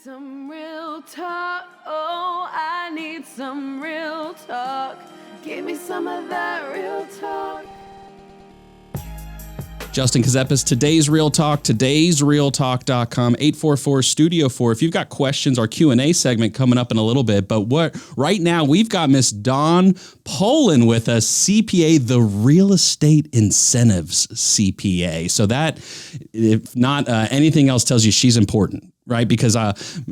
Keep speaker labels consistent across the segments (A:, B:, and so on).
A: some real talk. Oh, I need some real talk. Give me some of that real talk.
B: Justin Kazepis, today's Real Talk, today'srealtalk.com, 844-STUDIO-4. If you've got questions, our Q&A segment coming up in a little bit. But right now, we've got Miss Dawn Polin with us, CPA, the Real Estate Incentives CPA. So that, if not anything else, tells you she's important. Right, because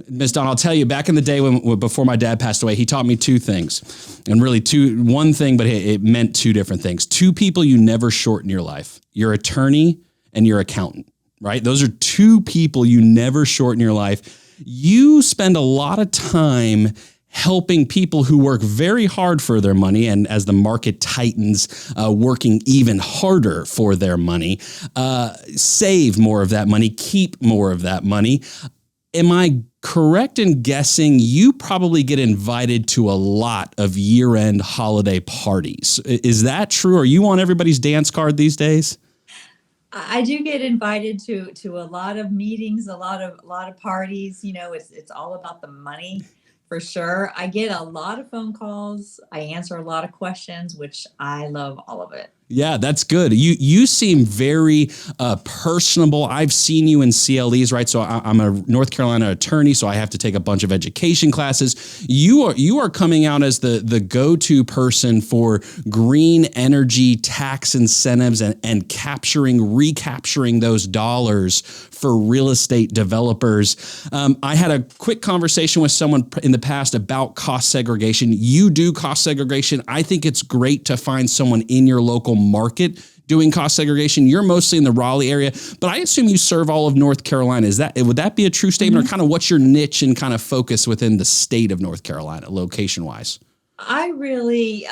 B: Ms. Dawn, I'll tell you, back in the day before my dad passed away, he taught me two things, and really one thing, but it meant two different things. Two people you never short in your life: your attorney and your accountant. Right, those are two people you never short in your life. You spend a lot of time helping people who work very hard for their money, and as the market tightens, working even harder for their money, save more of that money, keep more of that money. Am I correct in guessing you probably get invited to a lot of year-end holiday parties? Is that true? Are you on everybody's dance card these days?
C: I do get invited to a lot of meetings, a lot of parties. You know, it's all about the money for sure. I get a lot of phone calls. I answer a lot of questions, which I love all of it.
B: Yeah, that's good. You seem very personable. I've seen you in CLEs, right? So I'm a North Carolina attorney, so I have to take a bunch of education classes. You are coming out as the go-to person for green energy tax incentives and recapturing those dollars for real estate developers. I had a quick conversation with someone in the past about cost segregation. You do cost segregation. I think it's great to find someone in your local market doing cost segregation. You're mostly in the Raleigh area, but I assume you serve all of North Carolina. Would that be a true statement, or kind of what's your niche and kind of focus within the state of North Carolina, location wise?
C: I really,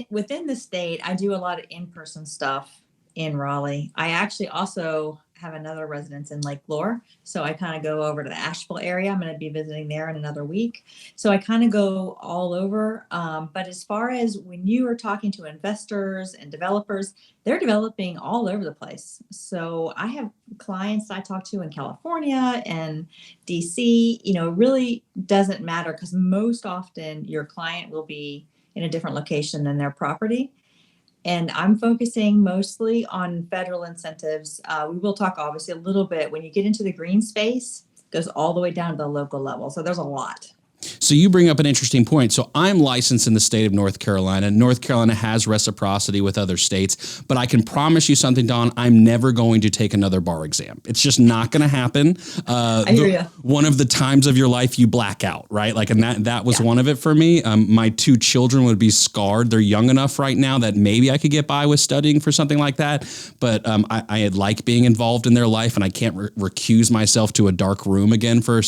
C: within the state, I do a lot of in-person stuff in Raleigh. I actually also have another residence in Lake Lure. So I kind of go over to the Asheville area. I'm going to be visiting there in another week. So I kind of go all over. But as far as when you are talking to investors and developers, they're developing all over the place. So I have clients I talk to in California and DC. You know, it really doesn't matter, because most often your client will be in a different location than their property. And I'm focusing mostly on federal incentives. We will talk obviously a little bit when you get into the green space, it goes all the way down to the local level. So there's a lot.
B: So you bring up an interesting point. So I'm licensed in the state of North Carolina. North Carolina has reciprocity with other states, but I can promise you something, Dawn, I'm never going to take another bar exam. It's just not going to happen.
C: I hear you.
B: One of the times of your life you black out, right? Like, and that was one of it for me. My two children would be scarred. They're young enough right now that maybe I could get by with studying for something like that. But I like being involved in their life, and I can't recuse myself to a dark room again for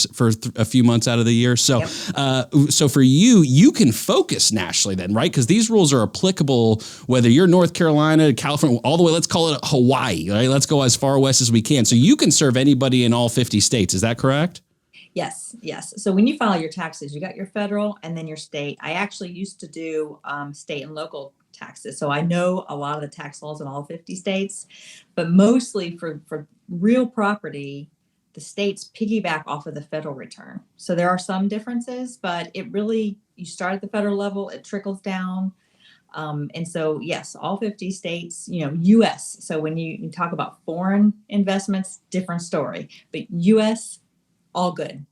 B: a few months out of the year. So. Yep. So for you can focus nationally then, right? Because these rules are applicable whether you're North Carolina, California, all the way, let's call it Hawaii, right? Let's go as far west as we can. So you can serve anybody in all 50 states. Is that correct?
C: Yes. So when you file your taxes, you got your federal and then your state. I actually used to do state and local taxes. So I know a lot of the tax laws in all 50 states, but mostly for real property, the states piggyback off of the federal return. So there are some differences, but it really, you start at the federal level, it trickles down. And so, yes, all 50 states, you know, U.S. So when you talk about foreign investments, different story, but U.S., all good.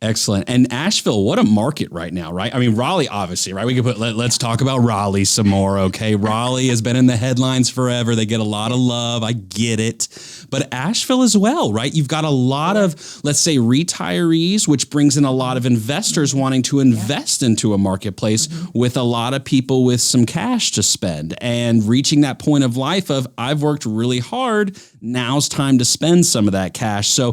B: Excellent. And Asheville, what a market right now, right? I mean, Raleigh, obviously, right? We could let's talk about Raleigh some more, okay? Raleigh has been in the headlines forever. They get a lot of love. I get it. But Asheville as well, right? You've got a lot of, let's say, retirees, which brings in a lot of investors wanting to invest into a marketplace with a lot of people with some cash to spend, and reaching that point of life of, I've worked really hard, now's time to spend some of that cash. So